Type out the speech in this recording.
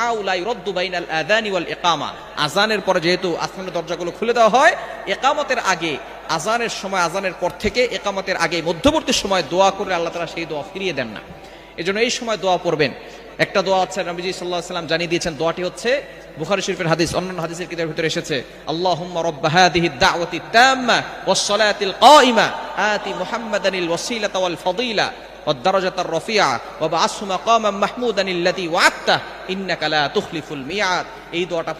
দুআ লা ইউরাদ্দু বাইনাল আযানি ওয়াল ইকামা, আযানের পরে যেহেতু আসমানের দরজাগুলো খুলে দেওয়া হয়, ইকামতের আগে, আযানের সময়, আযানের পর থেকে ইকামতের আগে মধ্যবর্তী সময় দোয়া করে আল্লাহ তাআলা সেই দোয়া ফিরিয়ে দেন না। এজন্য এই সময় দোয়া পড়বেন। একটা দোয়া আছে, নবীজি সাল্লাল্লাহু আলাইহি ওয়াসাল্লাম জানিয়ে দিয়েছেন, দোয়াটি হচ্ছে বুখারী শরীফের হাদিস, অন্যান্য হাদিসের কিতাবের ভিতরে এসেছে, আল্লাহুম্মা রাব্বা হাযিহিদ দাওয়াতি তাম্মা ওয়াস সালাতিল কাইমা আতি মুহাম্মাদানিল ওয়াসিলাতা ওয়াল ফাদিলা ওয়াদ দারাজাতার রাফিআ ওয়া বা'আসহু মাকামান মাহমুদান আল্লাযী ওয়া'আদতা ইন্নাকা লা তুখলিফুল মিআদ। এই দোয়াটা